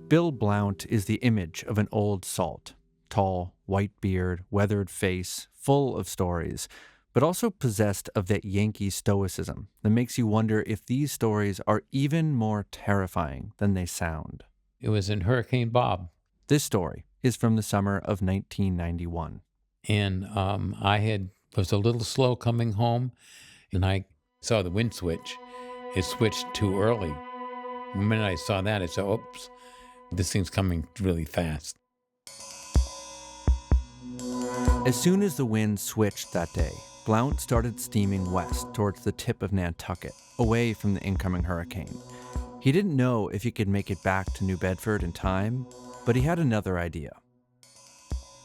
Bill Blount is the image of an old salt. Tall, white beard, weathered face, full of stories, but also possessed of that Yankee stoicism that makes you wonder if these stories are even more terrifying than they sound. It was in Hurricane Bob. This story is from the summer of 1991. And was a little slow coming home, and I saw the wind switch. It switched too early. The minute I saw that, I said, oops, this thing's coming really fast. As soon as the wind switched that day, Blount started steaming west towards the tip of Nantucket, away from the incoming hurricane. He didn't know if he could make it back to New Bedford in time, but he had another idea.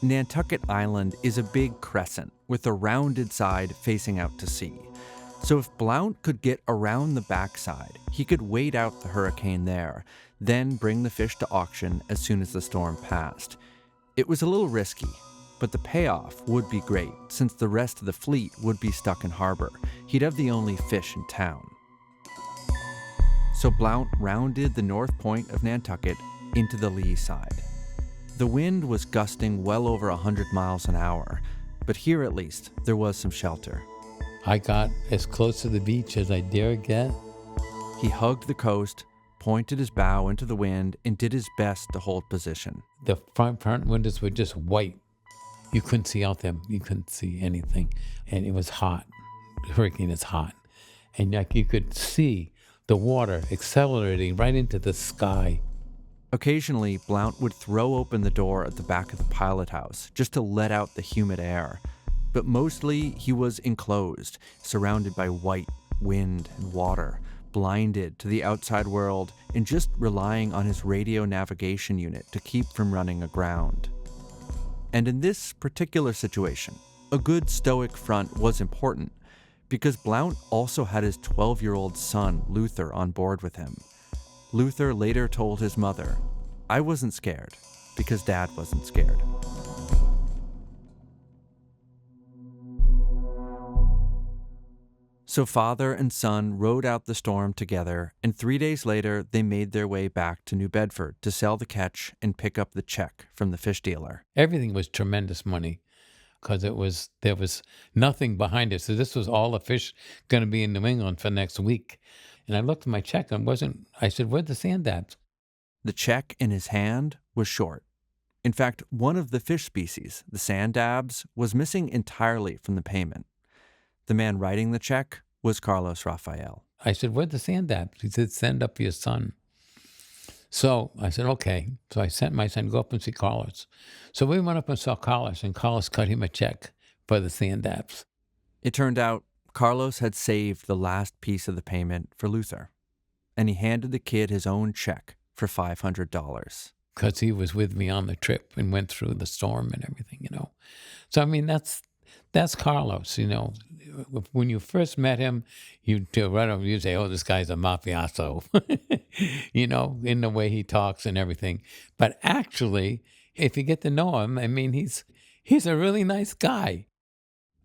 Nantucket Island is a big crescent with a rounded side facing out to sea. So if Blount could get around the backside, he could wait out the hurricane there, then bring the fish to auction as soon as the storm passed. It was a little risky, but the payoff would be great since the rest of the fleet would be stuck in harbor. He'd have the only fish in town. So Blount rounded the north point of Nantucket into the lee side. The wind was gusting well over 100 miles an hour, but here at least there was some shelter. I got as close to the beach as I dare get. He hugged the coast, pointed his bow into the wind, and did his best to hold position. The front windows were just white. You couldn't see out them. You couldn't see anything. And it was hot. The hurricane is hot. And like you could see the water accelerating right into the sky. Occasionally, Blount would throw open the door at the back of the pilot house just to let out the humid air. But mostly, he was enclosed, surrounded by white, wind, and water, blinded to the outside world, and just relying on his radio navigation unit to keep from running aground. And in this particular situation, a good stoic front was important, because Blount also had his 12-year-old son, Luther, on board with him. Luther later told his mother, "I wasn't scared, because Dad wasn't scared." So father and son rode out the storm together, and 3 days later, they made their way back to New Bedford to sell the catch and pick up the check from the fish dealer. Everything was tremendous money because there was nothing behind it. So this was all the fish going to be in New England for next week. And I looked at my check and I said, where'd the sand dabs? The check in his hand was short. In fact, one of the fish species, the sand dabs, was missing entirely from the payment. The man writing the check was Carlos Rafael. I said, where'd the sand dabs? He said, send up your son. So I said, okay. So I sent my son, go up and see Carlos. So we went up and saw Carlos, and Carlos cut him a check for the sand dabs. It turned out Carlos had saved the last piece of the payment for Luther, and he handed the kid his own check for $500. Because he was with me on the trip and went through the storm and everything, So, I mean, that's Carlos, When you first met him, you say, oh, this guy's a mafioso, in the way he talks and everything. But actually, if you get to know him, I mean, he's a really nice guy.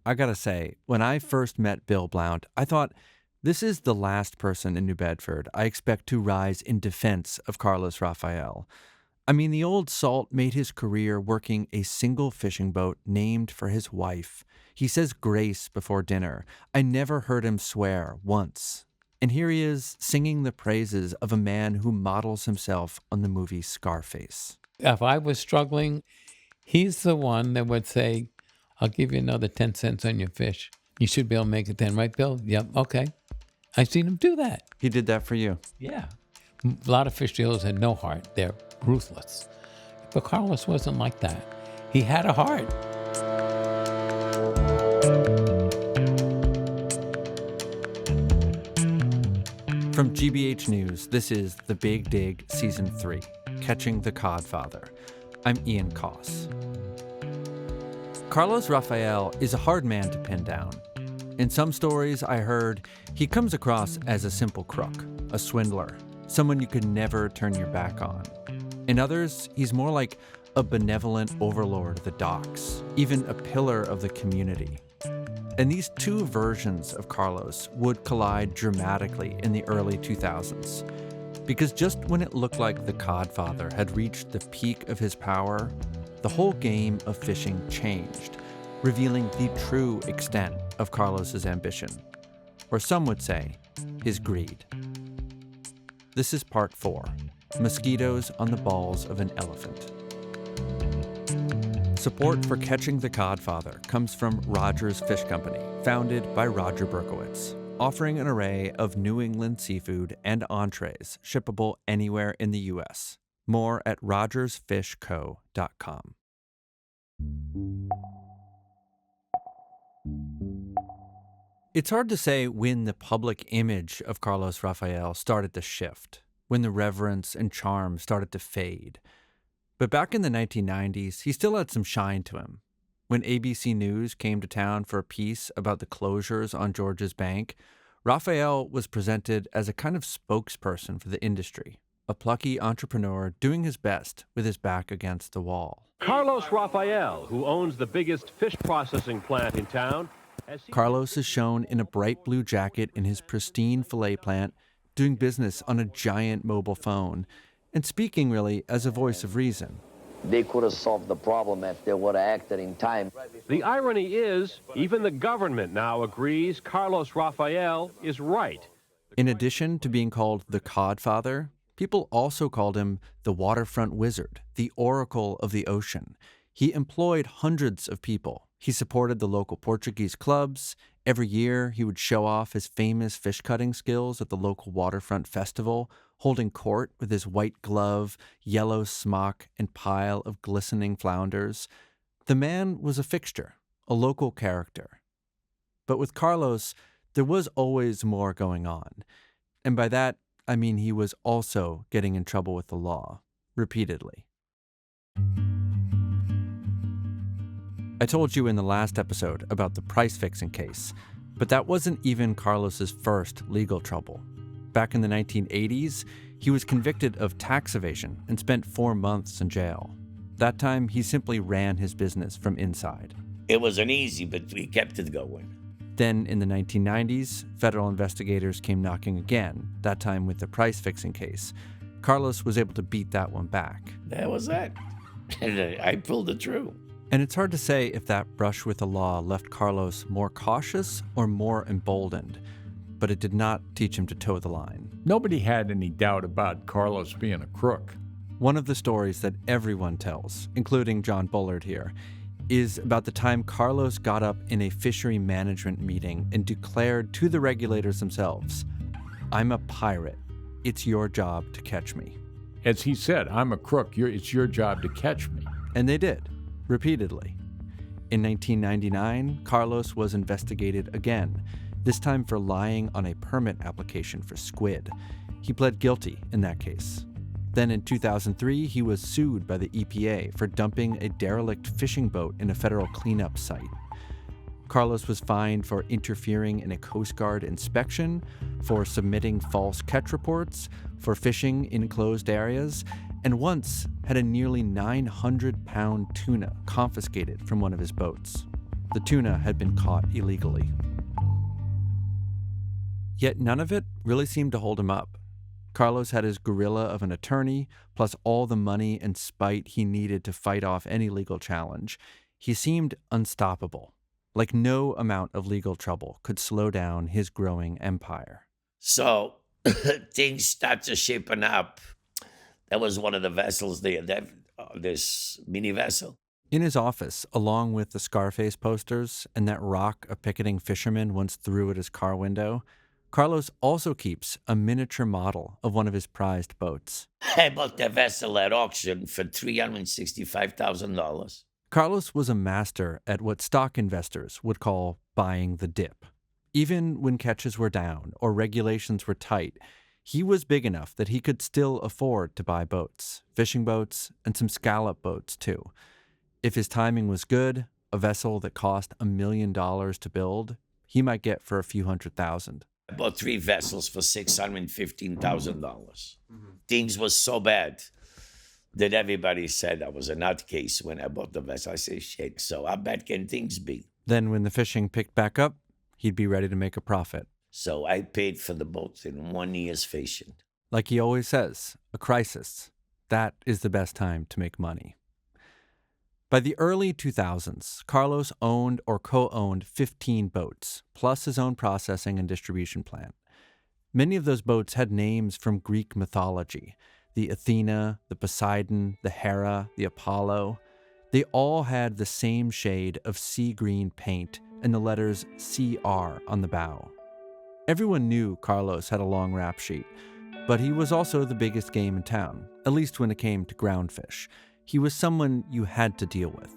I gotta say, when I first met Bill Blount, I thought, this is the last person in New Bedford I expect to rise in defense of Carlos Rafael. I mean, the old salt made his career working a single fishing boat named for his wife. He says grace before dinner. I never heard him swear once. And here he is singing the praises of a man who models himself on the movie Scarface. If I was struggling, he's the one that would say, I'll give you another 10 cents on your fish. You should be able to make it then, right, Bill? Yep, okay. I've seen him do that. He did that for you? Yeah. A lot of fish dealers had no heart. They're ruthless. But Carlos wasn't like that. He had a heart. From GBH News, this is The Big Dig Season 3, Catching the Codfather. I'm Ian Koss. Carlos Rafael is a hard man to pin down. In some stories I heard, he comes across as a simple crook, a swindler, someone you could never turn your back on. In others, he's more like a benevolent overlord of the docks, even a pillar of the community. And these two versions of Carlos would collide dramatically in the early 2000s. Because just when it looked like the Codfather had reached the peak of his power, the whole game of fishing changed, revealing the true extent of Carlos's ambition, or some would say, his greed. This is part 4, Mosquitoes on the Balls of an Elephant. Support for Catching the Codfather comes from Rogers Fish Company, founded by Roger Berkowitz, offering an array of New England seafood and entrees shippable anywhere in the U.S. More at rogersfishco.com. It's hard to say when the public image of Carlos Rafael started to shift, when the reverence and charm started to fade. But back in the 1990s, he still had some shine to him. When ABC News came to town for a piece about the closures on George's Bank, Rafael was presented as a kind of spokesperson for the industry, a plucky entrepreneur doing his best with his back against the wall. Carlos Rafael, who owns the biggest fish processing plant in town. Carlos is shown in a bright blue jacket in his pristine fillet plant, doing business on a giant mobile phone, and speaking really as a voice of reason. They could have solved the problem if they would have acted in time. The irony is, even the government now agrees Carlos Rafael is right. In addition to being called the Codfather, people also called him the waterfront wizard, the oracle of the ocean. He employed hundreds of people. He supported the local Portuguese clubs. Every year, he would show off his famous fish cutting skills at the local waterfront festival, holding court with his white glove, yellow smock, and pile of glistening flounders. The man was a fixture, a local character. But with Carlos, there was always more going on. And by that, I mean he was also getting in trouble with the law, repeatedly. I told you in the last episode about the price-fixing case, but that wasn't even Carlos's first legal trouble. Back in the 1980s, he was convicted of tax evasion and spent 4 months in jail. That time, he simply ran his business from inside. It wasn't easy, but we kept it going. Then, in the 1990s, federal investigators came knocking again, that time with the price-fixing case. Carlos was able to beat that one back. That was it. And I pulled it through. And it's hard to say if that brush with the law left Carlos more cautious or more emboldened, but it did not teach him to toe the line. Nobody had any doubt about Carlos being a crook. One of the stories that everyone tells, including John Bullard here, is about the time Carlos got up in a fishery management meeting and declared to the regulators themselves, "I'm a pirate. It's your job to catch me." As he said, I'm a crook. It's your job to catch me. And they did. Repeatedly. In 1999, Carlos was investigated again, this time for lying on a permit application for squid. He pled guilty in that case. Then in 2003, he was sued by the EPA for dumping a derelict fishing boat in a federal cleanup site. Carlos was fined for interfering in a Coast Guard inspection, for submitting false catch reports, for fishing in closed areas, and once had a nearly 900-pound tuna confiscated from one of his boats. The tuna had been caught illegally. Yet none of it really seemed to hold him up. Carlos had his gorilla of an attorney, plus all the money and spite he needed to fight off any legal challenge. He seemed unstoppable, like no amount of legal trouble could slow down his growing empire. So things started shaping up. That was one of the vessels there, this mini vessel. In his office, along with the Scarface posters and that rock a picketing fisherman once threw at his car window, Carlos also keeps a miniature model of one of his prized boats. I bought the vessel at auction for $365,000. Carlos was a master at what stock investors would call buying the dip. Even when catches were down or regulations were tight, he was big enough that he could still afford to buy boats, fishing boats, and some scallop boats too. If his timing was good, a vessel that cost $1 million to build, he might get for a few $100,000. I bought 3 vessels for $615,000. Things was so bad that everybody said I was a nutcase when I bought the vessel. I say, shit, so how bad can things be? Then when the fishing picked back up, he'd be ready to make a profit. So I paid for the boats in 1 year's fishing. Like he always says, a crisis. That is the best time to make money. By the early 2000s, Carlos owned or co-owned 15 boats, plus his own processing and distribution plant. Many of those boats had names from Greek mythology: the Athena, the Poseidon, the Hera, the Apollo. They all had the same shade of sea green paint and the letters CR on the bow. Everyone knew Carlos had a long rap sheet, but he was also the biggest game in town, at least when it came to ground fish. He was someone you had to deal with.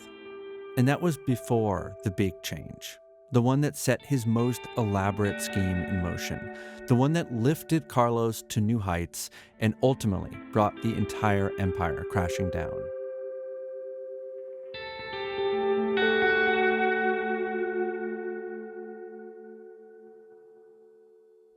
And that was before the big change, the one that set his most elaborate scheme in motion, the one that lifted Carlos to new heights and ultimately brought the entire empire crashing down.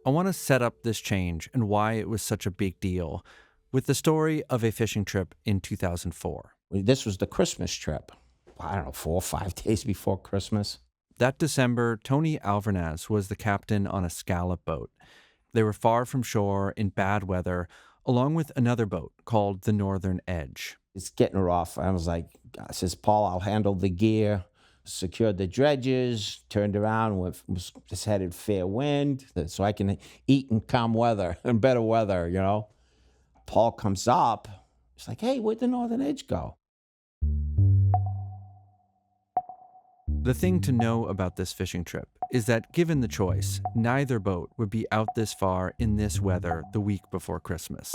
I want to set up this change and why it was such a big deal with the story of a fishing trip in 2004. This was the Christmas trip. I don't know, 4 or 5 days before Christmas. That December, Tony Alvarez was the captain on a scallop boat. They were far from shore in bad weather, along with another boat called the Northern Edge. It's getting rough. I was like, I says, Paul, I'll handle the gear. Secured the dredges, turned around, was just headed fair wind, so I can eat in calm weather and better weather, you know. Paul comes up. He's like, hey, where'd the Northern Edge go? The thing to know about this fishing trip is that given the choice, neither boat would be out this far in this weather the week before Christmas.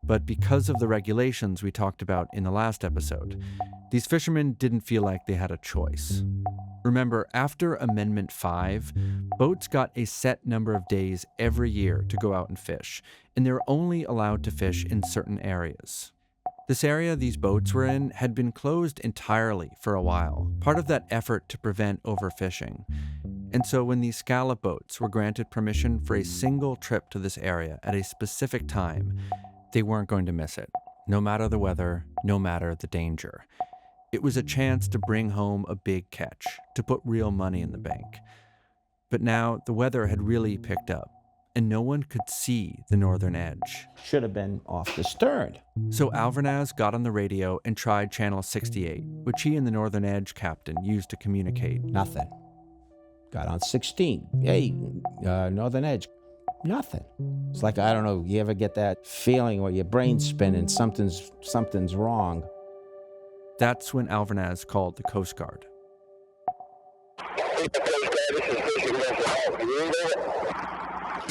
But because of the regulations we talked about in the last episode, these fishermen didn't feel like they had a choice. Remember, after Amendment 5, boats got a set number of days every year to go out and fish, and they were only allowed to fish in certain areas. This area these boats were in had been closed entirely for a while, part of that effort to prevent overfishing. And so when these scallop boats were granted permission for a single trip to this area at a specific time, they weren't going to miss it, no matter the weather, no matter the danger. It was a chance to bring home a big catch, to put real money in the bank. But now the weather had really picked up, and no one could see the Northern Edge. Should have been off the stern. So Alvarez got on the radio and tried Channel 68, which he and the Northern Edge captain used to communicate. Nothing. Got on 16. Hey, Northern Edge. Nothing. It's like, I don't know, you ever get that feeling where your brain's spinning, something's wrong. That's when Alvarez called the Coast Guard.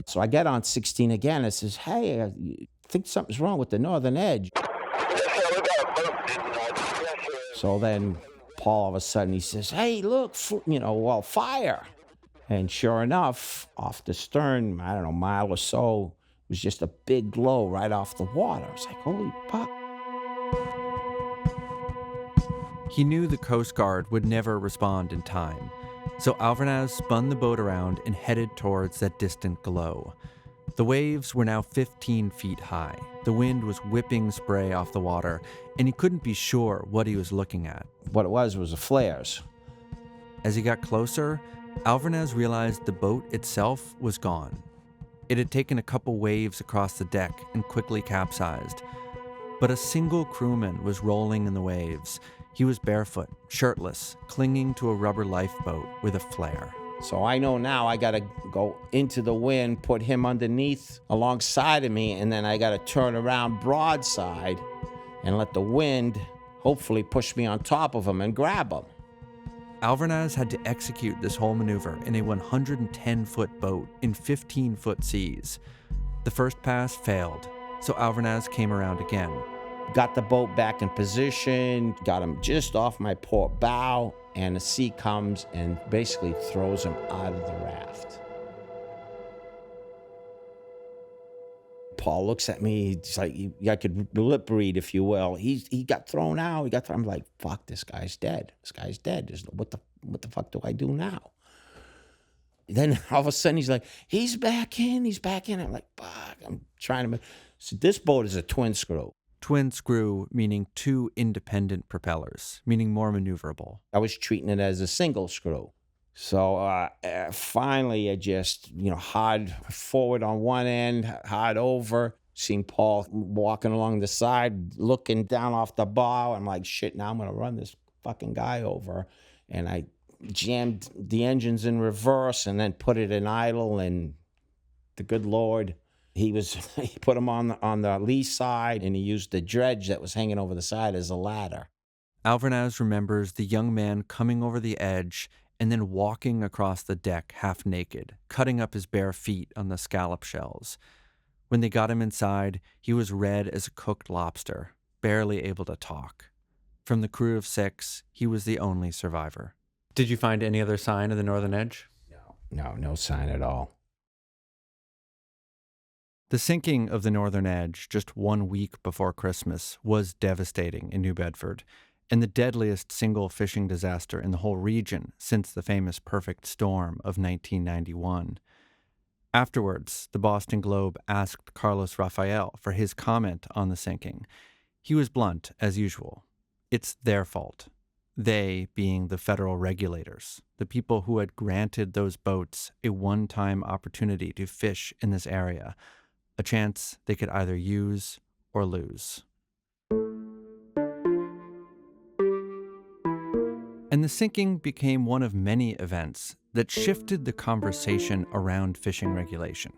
So I get on 16 again. I says, hey, I think something's wrong with the Northern Edge. So then Paul, all of a sudden, he says, hey, look, fire. And sure enough, off the stern, I don't know, a mile or so, was just a big glow right off the water. I was like, holy fuck. He knew the Coast Guard would never respond in time, so Alvarez spun the boat around and headed towards that distant glow. The waves were now 15 feet high. The wind was whipping spray off the water, and he couldn't be sure what he was looking at. What it was the flares. As he got closer, Alvarez realized the boat itself was gone. It had taken a couple waves across the deck and quickly capsized. But a single crewman was rolling in the waves. He was barefoot, shirtless, clinging to a rubber lifeboat with a flare. So I know now I got to go into the wind, put him underneath alongside of me, and then I got to turn around broadside and let the wind hopefully push me on top of him and grab him. Alvarez had to execute this whole maneuver in a 110-foot boat in 15-foot seas. The first pass failed, so Alvarez came around again. Got the boat back in position, got him just off my port bow, and the sea comes and basically throws him out of the raft. Paul looks at me, it's like I could lip read, if you will. He got thrown out. I'm like, fuck, this guy's dead. This guy's dead. What the fuck do I do now? Then all of a sudden he's like, he's back in. I'm like, fuck, I'm trying to. So this boat is a twin screw. Twin screw meaning two independent propellers, meaning more maneuverable. I was treating it as a single screw. So finally I just, hard forward on one end, hard over, Seen Paul walking along the side, looking down off the bow. I'm like, shit, now I'm going to run this fucking guy over. And I jammed the engines in reverse and then put it in idle. And the good Lord, he put him on the lee side, and he used the dredge that was hanging over the side as a ladder. Alvernaz remembers the young man coming over the edge and then walking across the deck half naked, cutting up his bare feet on the scallop shells. When they got him inside, he was red as a cooked lobster, barely able to talk. From the crew of 6, he was the only survivor. Did you find any other sign of the northern edge? No sign at all. The sinking of the northern edge just 1 week before Christmas was devastating in New Bedford, and the deadliest single fishing disaster in the whole region since the famous perfect storm of 1991. Afterwards, the Boston Globe asked Carlos Rafael for his comment on the sinking. He was blunt, as usual. It's their fault. They being the federal regulators, the people who had granted those boats a one-time opportunity to fish in this area, a chance they could either use or lose. And the sinking became one of many events that shifted the conversation around fishing regulation.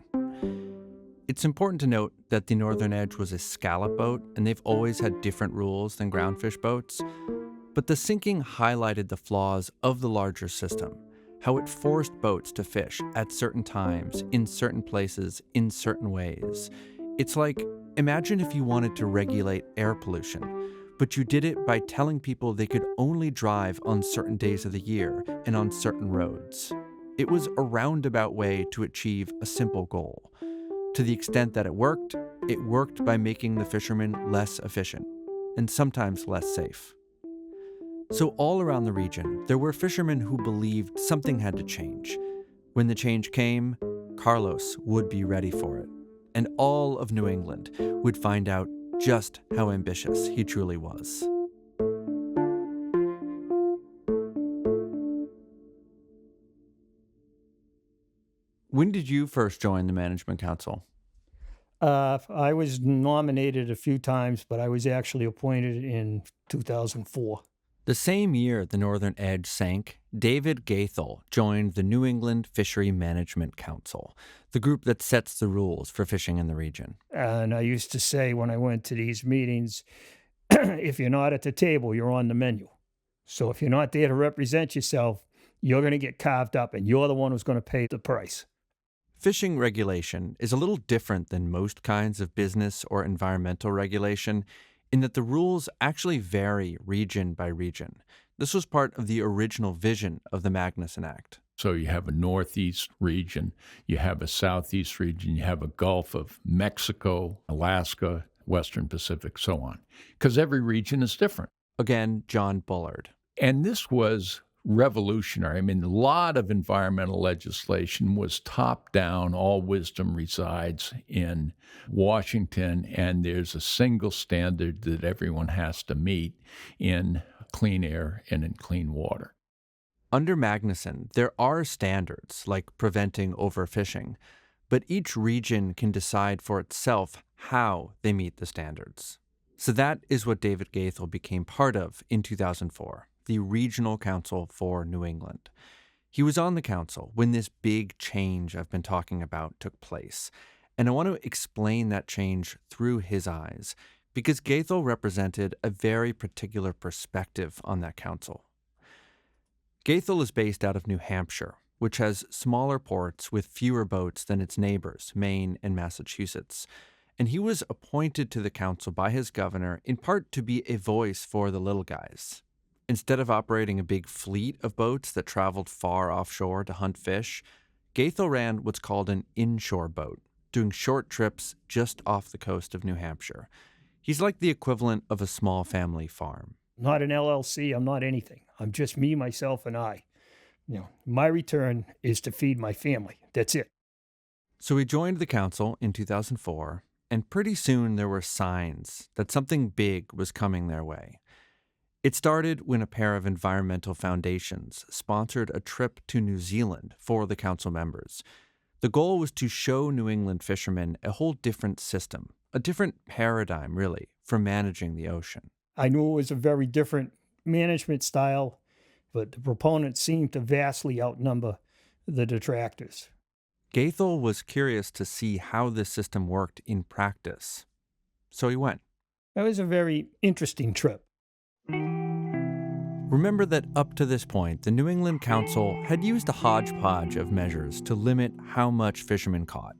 It's important to note that the Northern Edge was a scallop boat, and they've always had different rules than groundfish boats. But the sinking highlighted the flaws of the larger system, how it forced boats to fish at certain times, in certain places, in certain ways. It's like, imagine if you wanted to regulate air pollution, but you did it by telling people they could only drive on certain days of the year and on certain roads. It was a roundabout way to achieve a simple goal. To the extent that it worked by making the fishermen less efficient, and sometimes less safe. So all around the region, there were fishermen who believed something had to change. When the change came, Carlos would be ready for it, and all of New England would find out just how ambitious he truly was. When did you first join the Management Council? I was nominated a few times, but I was actually appointed in 2004. The same year the Northern Edge sank, David Goethel joined the New England Fishery Management Council, the group that sets the rules for fishing in the region. And I used to say when I went to these meetings, if you're not at the table, you're on the menu. So if you're not there to represent yourself, you're going to get carved up, and you're the one who's going to pay the price. Fishing regulation is a little different than most kinds of business or environmental regulation in that the rules actually vary region by region. This was part of the original vision of the Magnuson Act. So you have a northeast region, you have a southeast region, you have a Gulf of Mexico, Alaska, Western Pacific, so on. Because every region is different. Again, John Bullard. And this was revolutionary. I mean, a lot of environmental legislation was top-down. All wisdom resides in Washington, and there's a single standard that everyone has to meet in clean air and in clean water. Under Magnuson, there are standards like preventing overfishing, but each region can decide for itself how they meet the standards. So that is what David Goethel became part of in 2004. The Regional Council for New England. He was on the council when this big change I've been talking about took place, and I want to explain that change through his eyes, because Goethel represented a very particular perspective on that council. Goethel is based out of New Hampshire, which has smaller ports with fewer boats than its neighbors, Maine and Massachusetts, and he was appointed to the council by his governor in part to be a voice for the little guys. Instead of operating a big fleet of boats that traveled far offshore to hunt fish, Goethel ran what's called an inshore boat, doing short trips just off the coast of New Hampshire. He's like the equivalent of a small family farm. Not an LLC, I'm not anything. I'm just me, myself, and I. My return is to feed my family. That's it. So he joined the council in 2004, and pretty soon there were signs that something big was coming their way. It started when a pair of environmental foundations sponsored a trip to New Zealand for the council members. The goal was to show New England fishermen a whole different system, a different paradigm, really, for managing the ocean. I knew it was a very different management style, but the proponents seemed to vastly outnumber the detractors. Goethel was curious to see how this system worked in practice, so he went. It was a very interesting trip. Remember that up to this point, the New England Council had used a hodgepodge of measures to limit how much fishermen caught.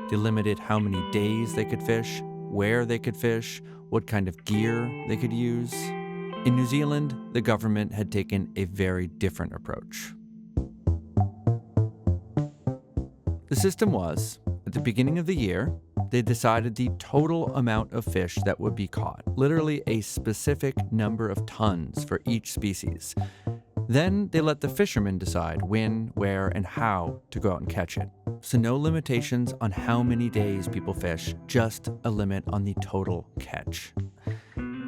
They limited how many days they could fish, where they could fish, what kind of gear they could use. In New Zealand, the government had taken a very different approach. The system was, at the beginning of the year, they decided the total amount of fish that would be caught, literally a specific number of tons for each species. Then they let the fishermen decide when, where, and how to go out and catch it. So no limitations on how many days people fish, just a limit on the total catch.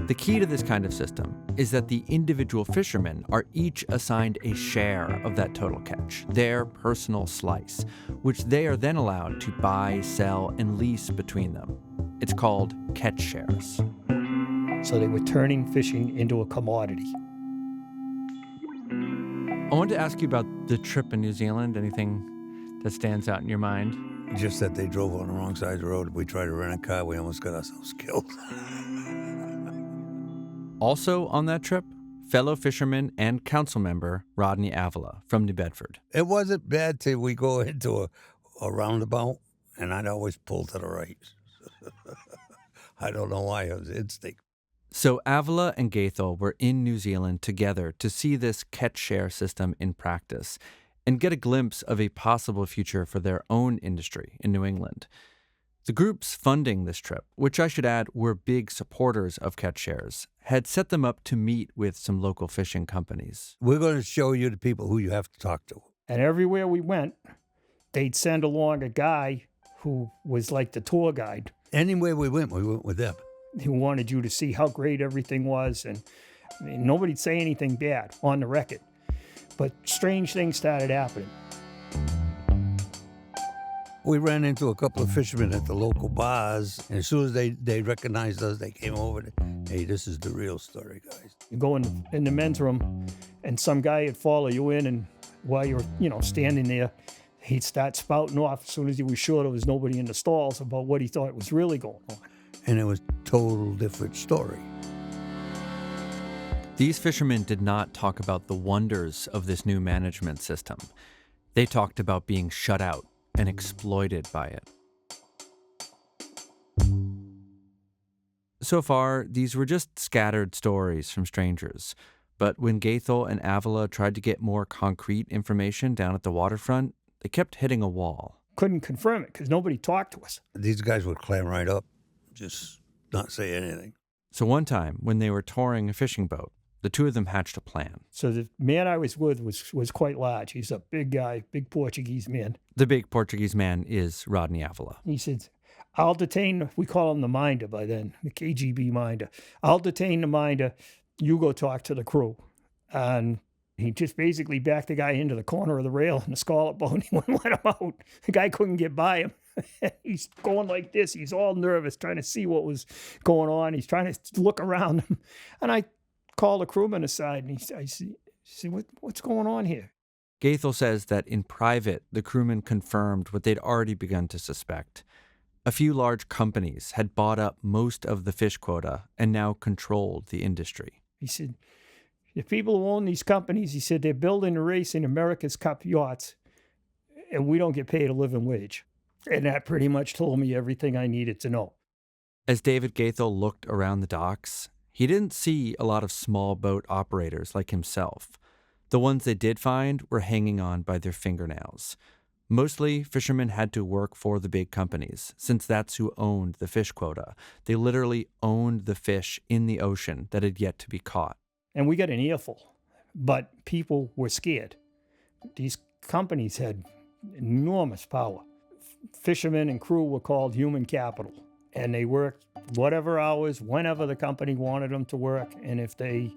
The key to this kind of system is that the individual fishermen are each assigned a share of that total catch, their personal slice, which they are then allowed to buy, sell, and lease between them. It's called catch shares. So they were turning fishing into a commodity. I wanted to ask you about the trip in New Zealand. Anything that stands out in your mind? Just that they drove on the wrong side of the road. We tried to rent a car. We almost got ourselves killed. Also on that trip, fellow fisherman and council member Rodney Avila from New Bedford. It wasn't bad till we go into a roundabout, and I'd always pull to the right. I don't know why. It was instinct. So Avila and Goethel were in New Zealand together to see this catch share system in practice and get a glimpse of a possible future for their own industry in New England. The groups funding this trip, which I should add were big supporters of catch shares, had set them up to meet with some local fishing companies. We're going to show you the people who you have to talk to. And everywhere we went, they'd send along a guy who was like the tour guide. Anywhere we went with them. Who wanted you to see how great everything was. And nobody'd say anything bad on the record. But strange things started happening. We ran into a couple of fishermen at the local bars, and as soon as they recognized us, they came over to, hey, this is the real story, guys. You go in the men's room, and some guy would follow you in, and while you're, standing there, he'd start spouting off as soon as he was sure there was nobody in the stalls about what he thought was really going on. And it was a total different story. These fishermen did not talk about the wonders of this new management system. They talked about being shut out and exploited by it. So far, these were just scattered stories from strangers. But when Goethel and Avila tried to get more concrete information down at the waterfront, they kept hitting a wall. Couldn't confirm it because nobody talked to us. These guys would clam right up, just not say anything. So one time, when they were touring a fishing boat, the two of them hatched a plan. So the man I was with was quite large. He's a big guy, big Portuguese man. The big Portuguese man is Rodney Avila. He said, I'll detain, we call him the minder by then, the KGB minder. I'll detain the minder. You go talk to the crew. And he just basically backed the guy into the corner of the rail in the scallop boat and he wouldn't let him out. The guy couldn't get by him. He's going like this. He's all nervous, trying to see what was going on. He's trying to look around him. And I called the crewman aside and I said, what's going on here? Goethel says that in private, the crewman confirmed what they'd already begun to suspect. A few large companies had bought up most of the fish quota and now controlled the industry. He said, the people who own these companies, he said, they're building and racing America's Cup yachts, and we don't get paid a living wage. And that pretty much told me everything I needed to know. As David Goethel looked around the docks, he didn't see a lot of small boat operators like himself. The ones they did find were hanging on by their fingernails. Mostly, fishermen had to work for the big companies, since that's who owned the fish quota. They literally owned the fish in the ocean that had yet to be caught. And we got an earful, but people were scared. These companies had enormous power. Fishermen and crew were called human capital, and they worked whatever hours, whenever the company wanted them to work, and if they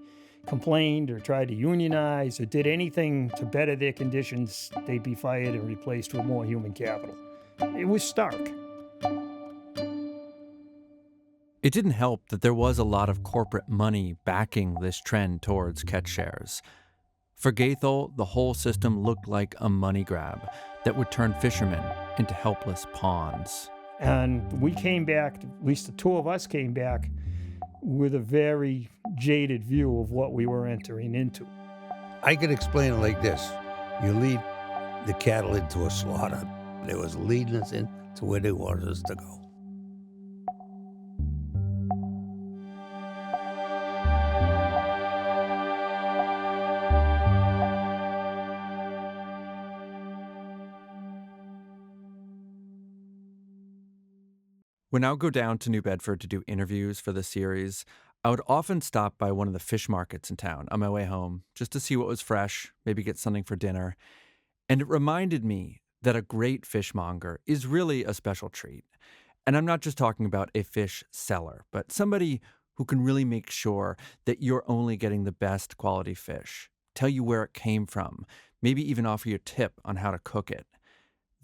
complained or tried to unionize or did anything to better their conditions, they'd be fired and replaced with more human capital. It was stark. It didn't help that there was a lot of corporate money backing this trend towards catch shares. For Goethel, the whole system looked like a money grab that would turn fishermen into helpless pawns. And we came back, at least the two of us came back, with a very jaded view of what we were entering into. I could explain it like this. You lead the cattle into a slaughter. They was leading us into where they wanted us to go. When I would go down to New Bedford to do interviews for the series, I would often stop by one of the fish markets in town on my way home just to see what was fresh, maybe get something for dinner. And it reminded me that a great fishmonger is really a special treat. And I'm not just talking about a fish seller, but somebody who can really make sure that you're only getting the best quality fish, tell you where it came from, maybe even offer you a tip on how to cook it.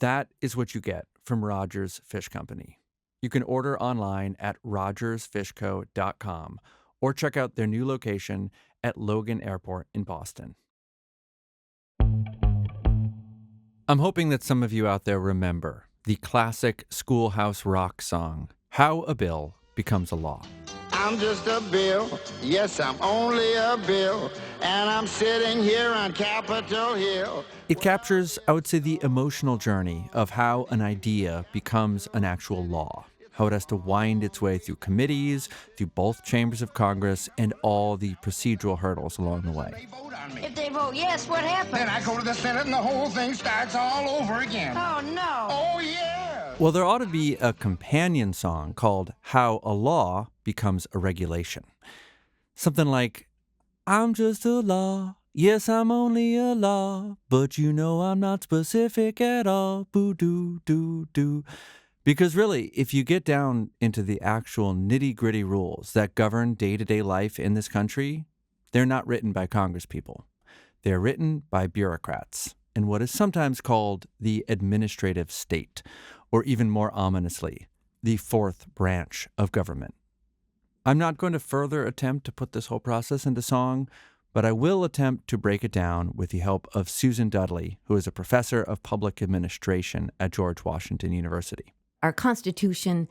That is what you get from Rogers Fish Company. You can order online at rogersfishco.com or check out their new location at Logan Airport in Boston. I'm hoping that some of you out there remember the classic Schoolhouse Rock song, How a Bill Becomes a Law. I'm just a bill, yes, I'm only a bill, and I'm sitting here on Capitol Hill. It captures, I would say, the emotional journey of how an idea becomes an actual law, how it has to wind its way through committees, through both chambers of Congress, and all the procedural hurdles along the way. If they vote yes, what happens? Then I go to the Senate and the whole thing starts all over again. Oh, no. Oh, yeah. Well, there ought to be a companion song called How a Law Becomes a Regulation. Something like, I'm just a law. Yes, I'm only a law. But you know I'm not specific at all. Boo-doo-doo-doo. Because really, if you get down into the actual nitty-gritty rules that govern day-to-day life in this country, they're not written by Congresspeople. They're written by bureaucrats in what is sometimes called the administrative state, or even more ominously, the fourth branch of government. I'm not going to further attempt to put this whole process into song, but I will attempt to break it down with the help of Susan Dudley, who is a professor of public administration at George Washington University. Our Constitution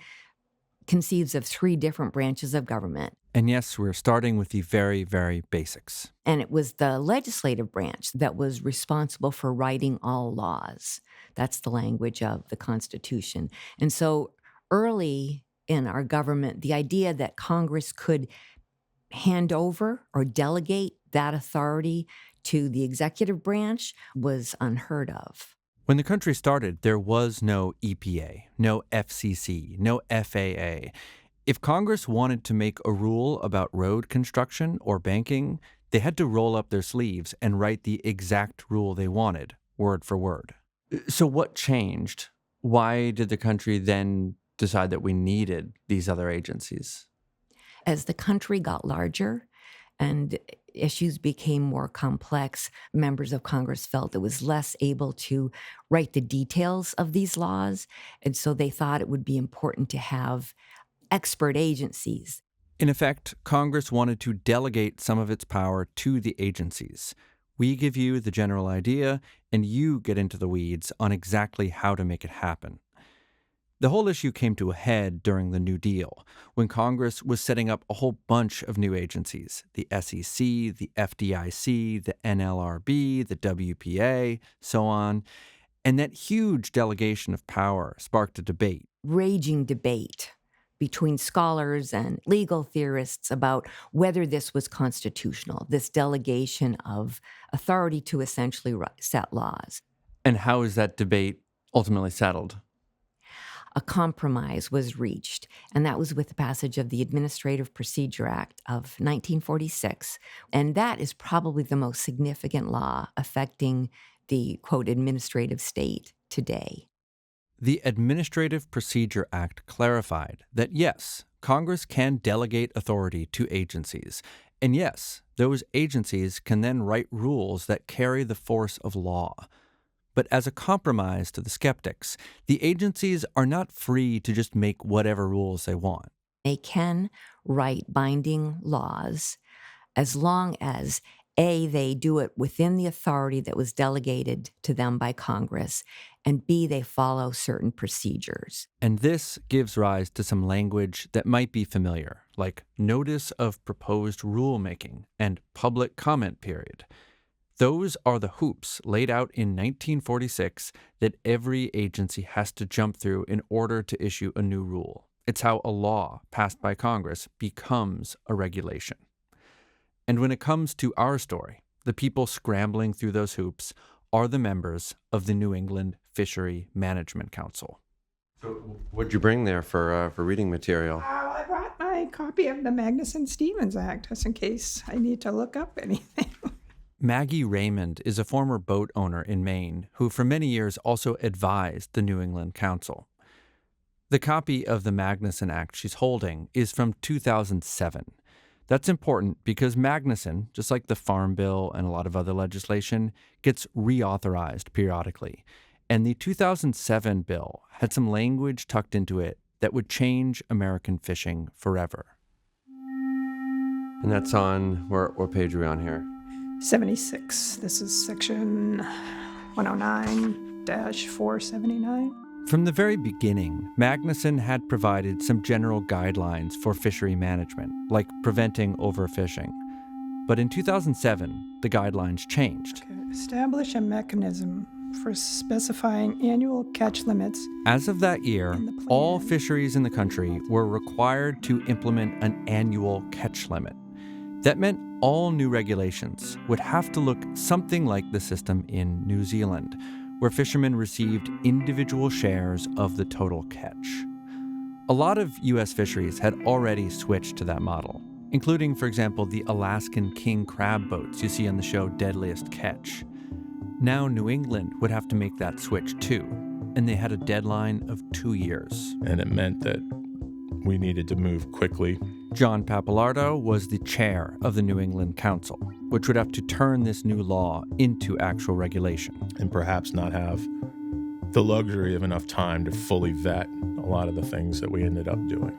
conceives of three different branches of government. And yes, we're starting with the very, very basics. And it was the legislative branch that was responsible for writing all laws. That's the language of the Constitution. And so early in our government, the idea that Congress could hand over or delegate that authority to the executive branch was unheard of. When the country started, there was no EPA, no FCC, no FAA. If Congress wanted to make a rule about road construction or banking, they had to roll up their sleeves and write the exact rule they wanted, word for word. So what changed? Why did the country then decide that we needed these other agencies? As the country got larger and issues became more complex, members of Congress felt it was less able to write the details of these laws, and so they thought it would be important to have expert agencies. In effect, Congress wanted to delegate some of its power to the agencies. We give you the general idea, and you get into the weeds on exactly how to make it happen. The whole issue came to a head during the New Deal, when Congress was setting up a whole bunch of new agencies, the SEC, the FDIC, the NLRB, the WPA, so on. And that huge delegation of power sparked a debate. Raging debate between scholars and legal theorists about whether this was constitutional, this delegation of authority to essentially set laws. And how is that debate ultimately settled? A compromise was reached, and that was with the passage of the Administrative Procedure Act of 1946. And that is probably the most significant law affecting the, quote, administrative state today. The Administrative Procedure Act clarified that, yes, Congress can delegate authority to agencies. And yes, those agencies can then write rules that carry the force of law. But as a compromise to the skeptics, the agencies are not free to just make whatever rules they want. They can write binding laws as long as A, they do it within the authority that was delegated to them by Congress, and B, they follow certain procedures. And this gives rise to some language that might be familiar, like notice of proposed rulemaking and public comment period. Those are the hoops laid out in 1946 that every agency has to jump through in order to issue a new rule. It's how a law passed by Congress becomes a regulation. And when it comes to our story, the people scrambling through those hoops are the members of the New England Fishery Management Council. So what'd you bring there for reading material? I brought my copy of the Magnuson Act, just in case I need to look up anything. Maggie Raymond is a former boat owner in Maine who for many years also advised the New England Council. The copy of the Magnuson Act she's holding is from 2007. That's important because Magnuson, just like the Farm Bill and a lot of other legislation, gets reauthorized periodically. And the 2007 bill had some language tucked into it that would change American fishing forever. And that's on, what page are we on here? 76. This is section 109-479. From the very beginning, Magnuson had provided some general guidelines for fishery management, like preventing overfishing. But in 2007, the guidelines changed. Establish a mechanism for specifying annual catch limits. As of that year, all fisheries in the country were required to implement an annual catch limit. That meant all new regulations would have to look something like the system in New Zealand, where fishermen received individual shares of the total catch. A lot of U.S. fisheries had already switched to that model, including, for example, the Alaskan king crab boats you see on the show Deadliest Catch. Now New England would have to make that switch too, and they had a deadline of 2 years. And it meant that we needed to move quickly. John Pappalardo was the chair of the New England Council, which would have to turn this new law into actual regulation. And perhaps not have the luxury of enough time to fully vet a lot of the things that we ended up doing.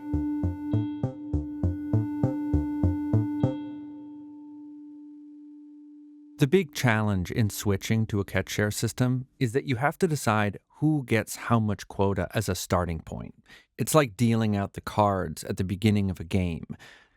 The big challenge in switching to a catch share system is that you have to decide who gets how much quota as a starting point. It's like dealing out the cards at the beginning of a game.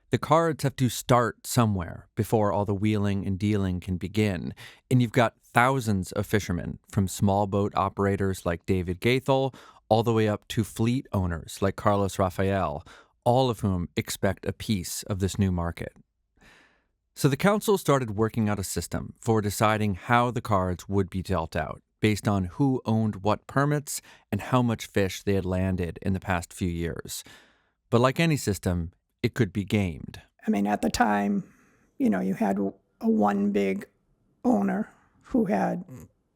The cards have to start somewhere before all the wheeling and dealing can begin. And you've got thousands of fishermen, from small boat operators like David Goethel all the way up to fleet owners like Carlos Rafael, all of whom expect a piece of this new market. So the council started working out a system for deciding how the cards would be dealt out, based on who owned what permits and how much fish they had landed in the past few years. But like any system, it could be gamed. I mean, at the time, you had one big owner who had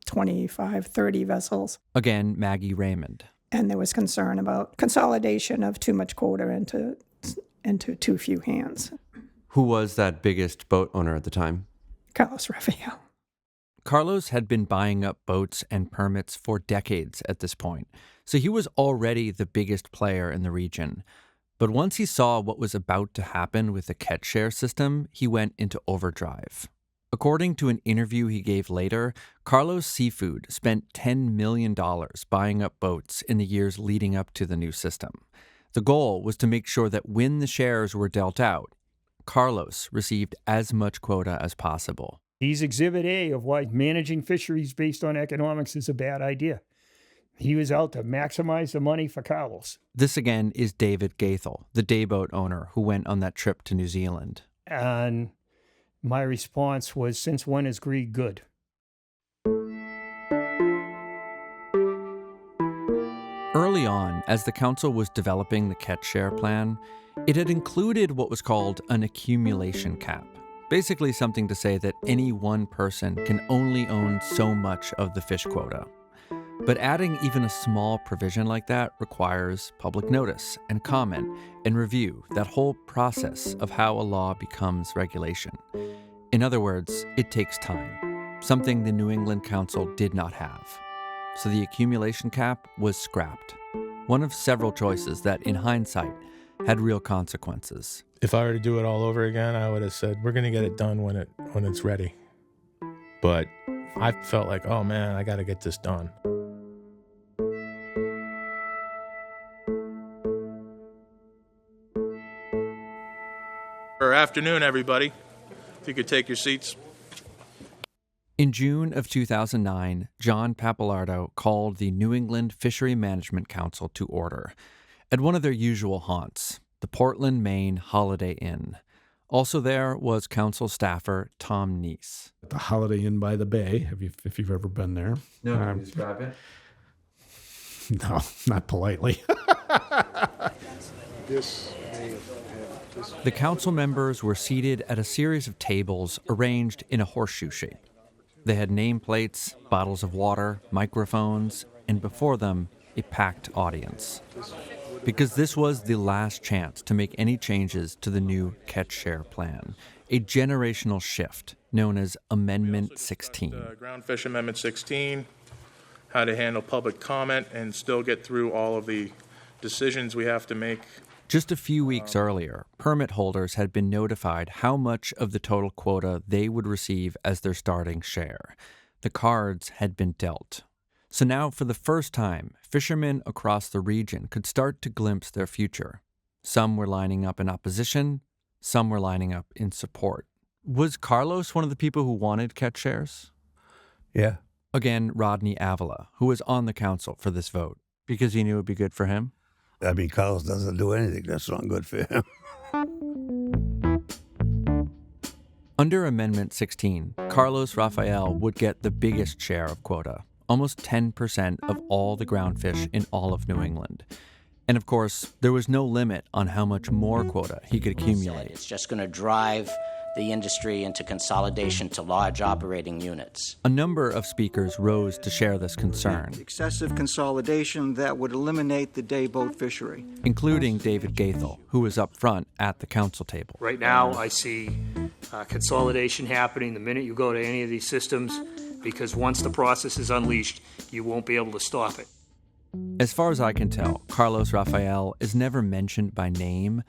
25, 30 vessels. Again, Maggie Raymond. And there was concern about consolidation of too much quota into too few hands. Who was that biggest boat owner at the time? Carlos Rafael. Carlos had been buying up boats and permits for decades at this point, so he was already the biggest player in the region. But once he saw what was about to happen with the catch share system, he went into overdrive. According to an interview he gave later, Carlos Seafood spent $10 million buying up boats in the years leading up to the new system. The goal was to make sure that when the shares were dealt out, Carlos received as much quota as possible. He's Exhibit A of why managing fisheries based on economics is a bad idea. He was out to maximize the money for Carlos. This again is David Goethel, the dayboat owner who went on that trip to New Zealand. And my response was, since when is greed good? Early on, as the council was developing the catch share plan, it had included what was called an accumulation cap. Basically something to say that any one person can only own so much of the fish quota. But adding even a small provision like that requires public notice and comment and review, that whole process of how a law becomes regulation. In other words, it takes time, something the New England Council did not have. So the accumulation cap was scrapped. One of several choices that, in hindsight, had real consequences. If I were to do it all over again, I would have said, we're going to get it done when it's ready. But I felt like, oh man, I got to get this done. Good afternoon, everybody. If you could take your seats. In June of 2009, John Pappalardo called the New England Fishery Management Council to order at one of their usual haunts, the Portland, Maine Holiday Inn. Also there was council staffer Tom Neese. The Holiday Inn by the Bay, if you've ever been there. No, can you describe it? No, not politely. The council members were seated at a series of tables arranged in a horseshoe shape. They had nameplates, bottles of water, microphones, and before them, a packed audience. Because this was the last chance to make any changes to the new catch-share plan, a generational shift known as Amendment 16. Ground Fish Amendment 16, how to handle public comment and still get through all of the decisions we have to make. Just a few weeks earlier, permit holders had been notified how much of the total quota they would receive as their starting share. The cards had been dealt. So now, for the first time, fishermen across the region could start to glimpse their future. Some were lining up in opposition, some were lining up in support. Was Carlos one of the people who wanted catch shares? Yeah. Again, Rodney Avila, who was on the council for this vote, because he knew it would be good for him. I mean, Carlos doesn't do anything that's not good for him. Under Amendment 16, Carlos Rafael would get the biggest share of quota, almost 10% of all the ground fish in all of New England. And of course, there was no limit on how much more quota he could accumulate. It's just going to drive the industry into consolidation to large operating units. A number of speakers rose to share this concern, Excessive consolidation that would eliminate the day boat fishery. including David Goethel, who was up front at the council table. Right now, I see consolidation happening the minute you go to any of these systems, because once the process is unleashed, you won't be able to stop it. As far as I can tell, Carlos Rafael is never mentioned by name,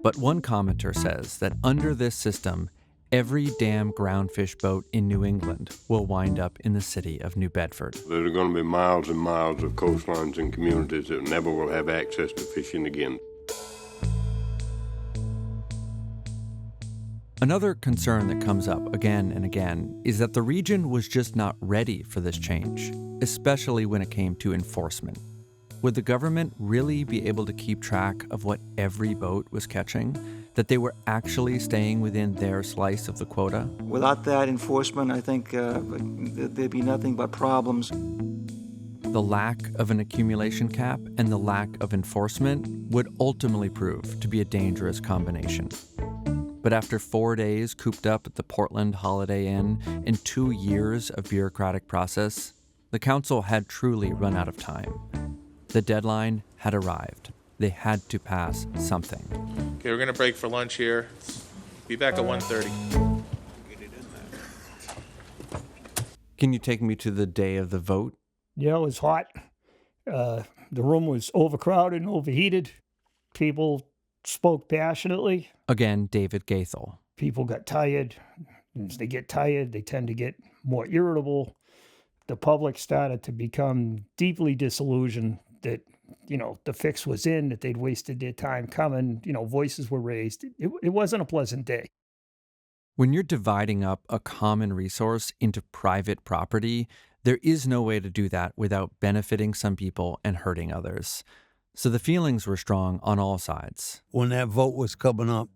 but one commenter says that under this system, every damn groundfish boat in New England will wind up in the city of New Bedford. There are going to be miles and miles of coastlines and communities that never will have access to fishing again. Another concern that comes up again and again is that the region was just not ready for this change, especially when it came to enforcement. Would the government really be able to keep track of what every boat was catching? That they were actually staying within their slice of the quota? Without that enforcement, I think there'd be nothing but problems. The lack of an accumulation cap and the lack of enforcement would ultimately prove to be a dangerous combination. But after 4 days cooped up at the Portland Holiday Inn and 2 years of bureaucratic process, the council had truly run out of time. The deadline had arrived. They had to pass something. Okay, we're going to break for lunch here. Be back at 1:30. Can you take me to the day of the vote? Yeah, it was hot. The room was overcrowded and overheated. People spoke passionately. Again, David Goethel. People got tired. As they get tired, they tend to get more irritable. The public started to become deeply disillusioned that, the fix was in, that they'd wasted their time coming. Voices were raised. It wasn't a pleasant day. When you're dividing up a common resource into private property, there is no way to do that without benefiting some people and hurting others. So the feelings were strong on all sides. When that vote was coming up,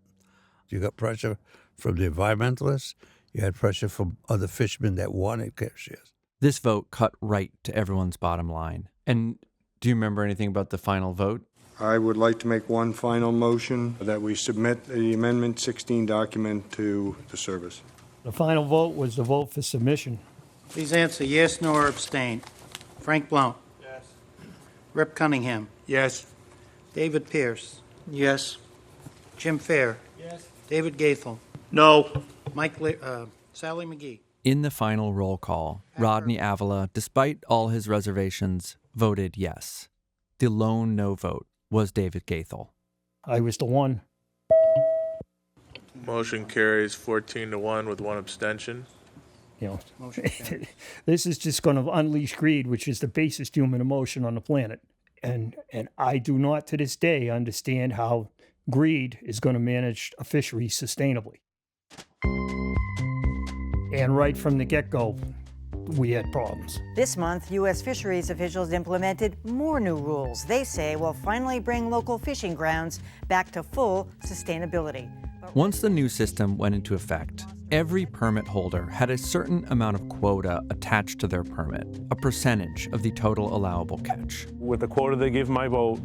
you got pressure from the environmentalists. You had pressure from other fishermen that wanted catch shares. This vote cut right to everyone's bottom line. And do you remember anything about the final vote? I would like to make one final motion that we submit the Amendment 16 document to the service. The final vote was the vote for submission. Please answer yes, no, or abstain. Frank Blount. Yes. Rip Cunningham. Yes. David Pierce. Yes. Jim Fair. Yes. David Goethel. No. Sally McGee. In the final roll call, Rodney Avila, despite all his reservations, voted yes. The lone no vote was David Goethel. I was the one. Motion carries 14-1 with one abstention. You know, this is just going to unleash greed, which is the basest human emotion on the planet. And I do not to this day understand how greed is going to manage a fishery sustainably. And right from the get-go, we had problems. This month, U.S. fisheries officials implemented more new rules they say will finally bring local fishing grounds back to full sustainability. Once the new system went into effect, every permit holder had a certain amount of quota attached to their permit, a percentage of the total allowable catch. With the quota they give my boat,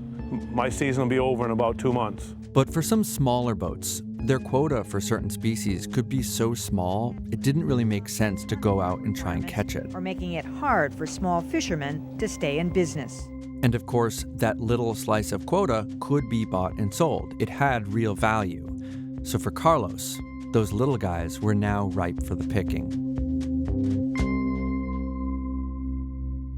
my season will be over in about 2 months. But for some smaller boats, their quota for certain species could be so small, it didn't really make sense to go out and try and catch it. Or making it hard for small fishermen to stay in business. And of course, that little slice of quota could be bought and sold. It had real value. So for Carlos, those little guys were now ripe for the picking.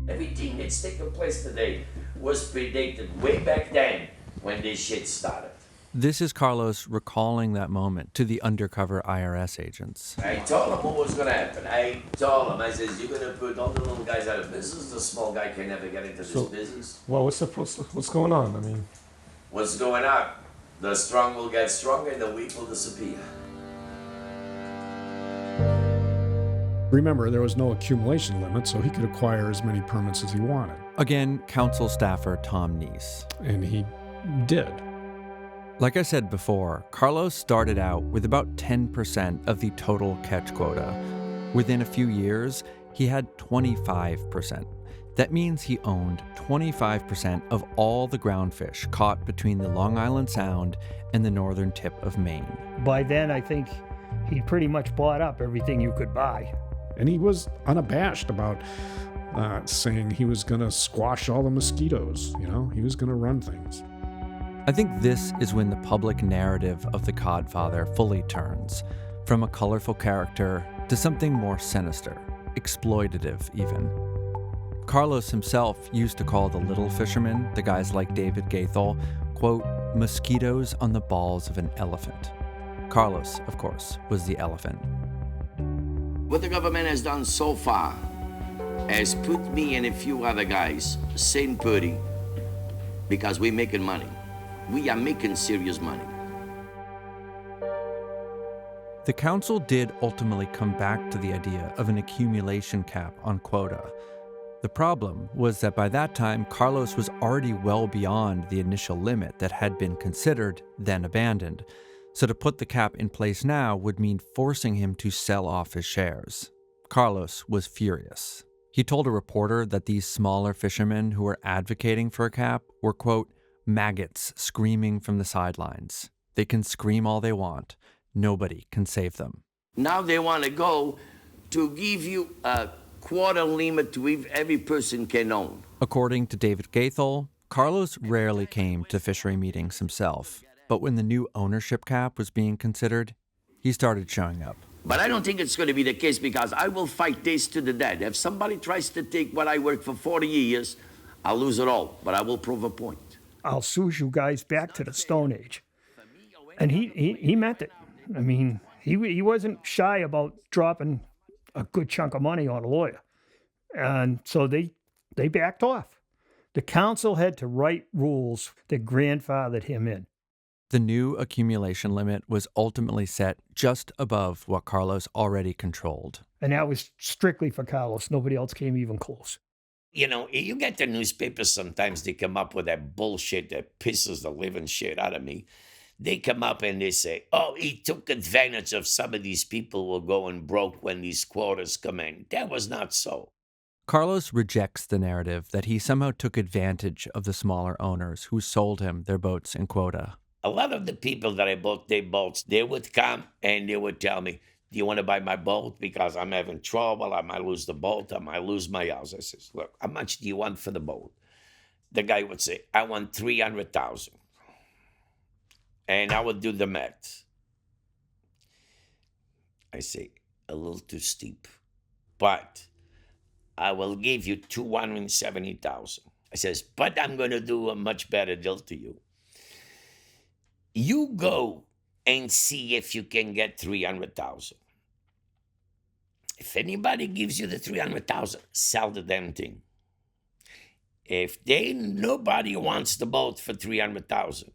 Everything that's taken place today was predicted way back then when this shit started. This is Carlos recalling that moment to the undercover IRS agents. I told him what was going to happen. I told him, I says, you're going to put all the little guys out of business. The small guy can never get into this business. Well, what's going on? I mean, what's going on? The strong will get stronger and the weak will disappear. Remember, there was no accumulation limit, so he could acquire as many permits as he wanted. Again, council staffer Tom Neese. And he did. Like I said before, Carlos started out with about 10% of the total catch quota. Within a few years, he had 25%. That means he owned 25% of all the groundfish caught between the Long Island Sound and the northern tip of Maine. By then, I think he'd pretty much bought up everything you could buy. And he was unabashed about saying he was going to squash all the mosquitoes. You know, he was going to run things. I think this is when the public narrative of the Codfather fully turns, from a colorful character to something more sinister, exploitative even. Carlos himself used to call the little fishermen, the guys like David Goethel, quote, mosquitoes on the balls of an elephant. Carlos, of course, was the elephant. What the government has done so far has put me and a few other guys sane pretty because we're making money. We are making serious money. The council did ultimately come back to the idea of an accumulation cap on quota. The problem was that by that time, Carlos was already well beyond the initial limit that had been considered, then abandoned. So to put the cap in place now would mean forcing him to sell off his shares. Carlos was furious. He told a reporter that these smaller fishermen who were advocating for a cap were, quote, maggots screaming from the sidelines. They can scream all they want. Nobody can save them. Now they want to go to give you a quota limit to every person can own. According to David Goethel, Carlos rarely came to fishery meetings himself, but when the new ownership cap was being considered, he started showing up. But I don't think it's going to be the case because I will fight this to the death. If somebody tries to take what I worked for 40 years, I'll lose it all, but I will prove a point. I'll sue you guys back to the Stone Age. And he meant it. I mean, he wasn't shy about dropping a good chunk of money on a lawyer. And so they backed off. The council had to write rules that grandfathered him in. The new accumulation limit was ultimately set just above what Carlos already controlled. And that was strictly for Carlos. Nobody else came even close. You know, you get the newspapers sometimes, they come up with that bullshit that pisses the living shit out of me. They come up and they say, oh, he took advantage of some of these people who were going broke when these quotas come in. That was not so. Carlos rejects the narrative that he somehow took advantage of the smaller owners who sold him their boats in quota. A lot of the people that I bought their boats, they would come and they would tell me, do you want to buy my boat? Because I'm having trouble. I might lose the boat. I might lose my house. I says, look, how much do you want for the boat? The guy would say, I want $300,000. And I would do the math. I say, a little too steep. But I will give you $270,000. I says, but I'm going to do a much better deal to you. You go and see if you can get 300,000. If anybody gives you the 300,000, sell the damn thing. If nobody wants the boat for 300,000,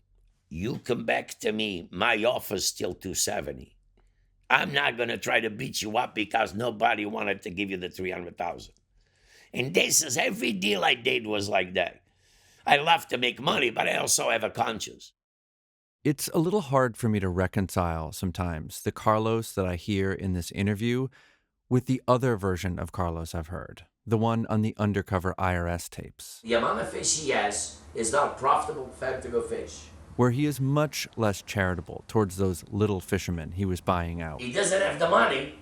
you come back to me. My offer's still 270. I'm not going to try to beat you up because nobody wanted to give you the 300,000. And this is every deal I did was like that. I love to make money, but I also have a conscience. It's a little hard for me to reconcile sometimes the Carlos that I hear in this interview with the other version of Carlos I've heard, the one on the undercover IRS tapes. The amount of fish he has is not profitable for him to go fish. Where he is much less charitable towards those little fishermen he was buying out. He doesn't have the money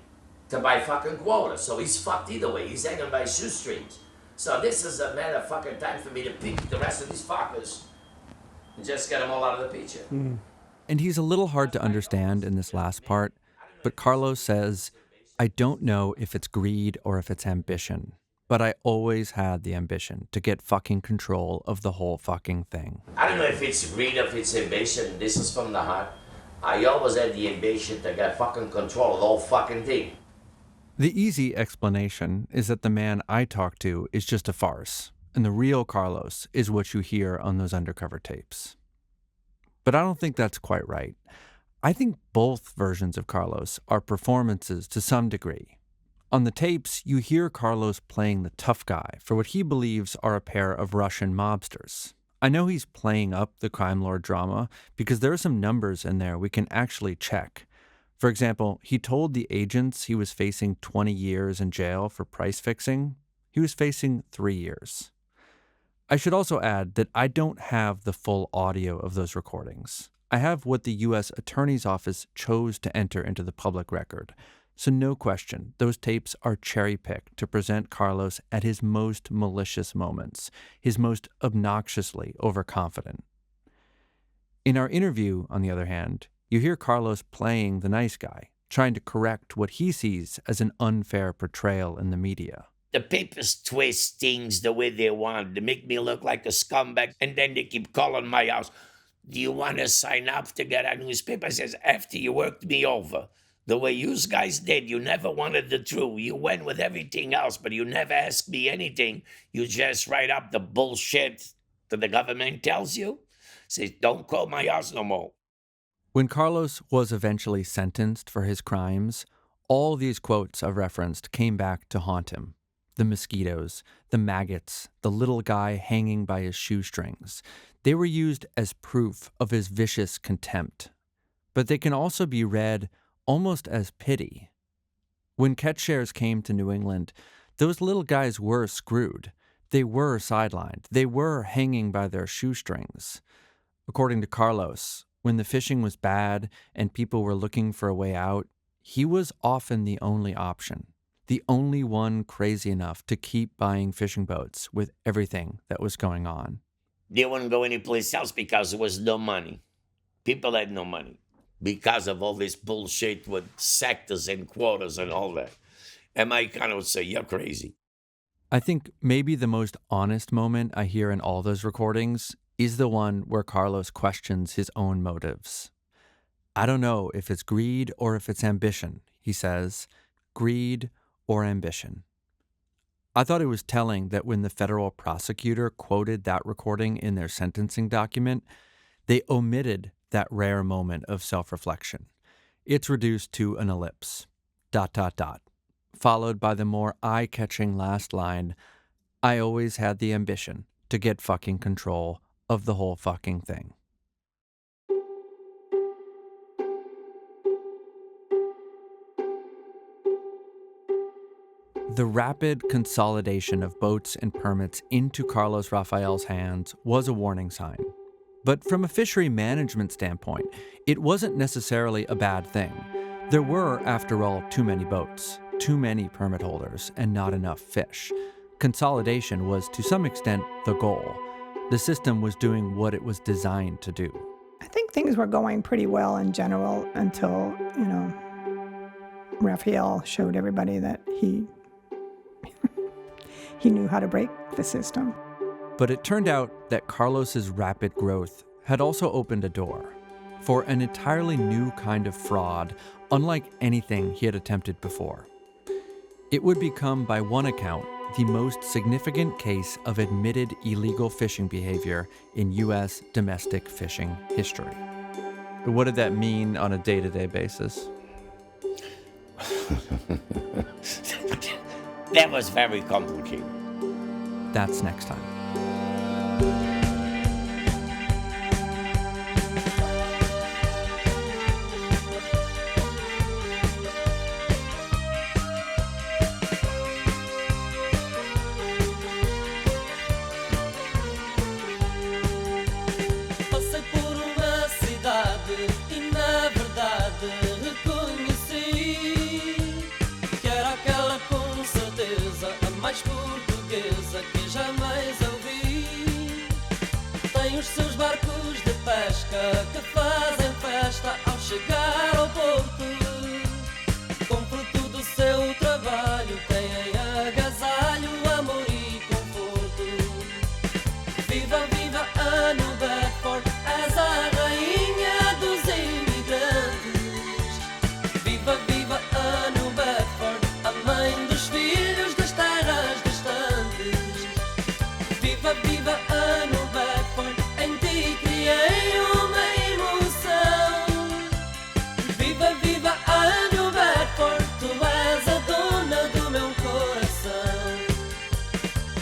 to buy fucking quota, so he's fucked either way. He's hanging by shoestrings. So this is a matter of fucking time for me to pick the rest of these fuckers and just get them all out of the picture. And he's a little hard to understand in this last part, but Carlos says, I don't know if it's greed or if it's ambition, but I always had the ambition to get fucking control of the whole fucking thing. I don't know if it's greed or if it's ambition. This is from the heart. I always had the ambition to get fucking control of the whole fucking thing. The easy explanation is that the man I talk to is just a farce, and the real Carlos is what you hear on those undercover tapes. But I don't think that's quite right. I think both versions of Carlos are performances to some degree. On the tapes, you hear Carlos playing the tough guy for what he believes are a pair of Russian mobsters. I know he's playing up the crime lord drama because there are some numbers in there we can actually check. For example, he told the agents he was facing 20 years in jail for price fixing. He was facing 3 years. I should also add that I don't have the full audio of those recordings. I have what the U.S. Attorney's Office chose to enter into the public record. So no question, those tapes are cherry-picked to present Carlos at his most malicious moments, his most obnoxiously overconfident. In our interview, on the other hand, you hear Carlos playing the nice guy, trying to correct what he sees as an unfair portrayal in the media. The papers twist things the way they want. They make me look like a scumbag, and then they keep calling my house. Do you want to sign up to get a newspaper? I says, after you worked me over, the way you guys did, you never wanted the truth. You went with everything else, but you never asked me anything. You just write up the bullshit that the government tells you. Says, don't call my house no more. When Carlos was eventually sentenced for his crimes, all these quotes I've referenced came back to haunt him. The mosquitoes, the maggots, the little guy hanging by his shoestrings. They were used as proof of his vicious contempt. But they can also be read almost as pity. When catch shares came to New England, those little guys were screwed. They were sidelined. They were hanging by their shoestrings. According to Carlos, when the fishing was bad and people were looking for a way out, he was often the only option. The only one crazy enough to keep buying fishing boats with everything that was going on. They wouldn't go anyplace else because there was no money. People had no money because of all this bullshit with sectors and quotas and all that. And my kind of would say, you're crazy. I think maybe the most honest moment I hear in all those recordings is the one where Carlos questions his own motives. I don't know if it's greed or if it's ambition, he says. Greed or ambition. I thought it was telling that when the federal prosecutor quoted that recording in their sentencing document, they omitted that rare moment of self-reflection. It's reduced to an ellipse, ... followed by the more eye-catching last line, I always had the ambition to get fucking control of the whole fucking thing. The rapid consolidation of boats and permits into Carlos Rafael's hands was a warning sign. But from a fishery management standpoint, it wasn't necessarily a bad thing. There were, after all, too many boats, too many permit holders, and not enough fish. Consolidation was, to some extent, the goal. The system was doing what it was designed to do. I think things were going pretty well in general until, Rafael showed everybody that he knew how to break the system. But it turned out that Carlos's rapid growth had also opened a door. for an entirely new kind of fraud, unlike anything he had attempted before. It would become, by one account, the most significant case of admitted illegal fishing behavior in U.S. domestic fishing history. But what did that mean on a day-to-day basis? That was very complicated. That's next time. Passei por uma cidade e na verdade reconheci que era aquela com certeza a mais portuguesa que jamais ouvi. Tem os seus barcos de pesca que fazem festa ao chegar ao porto. Com fruto do seu trabalho têm agasalho, amor e conforto. Viva, viva a Bedford!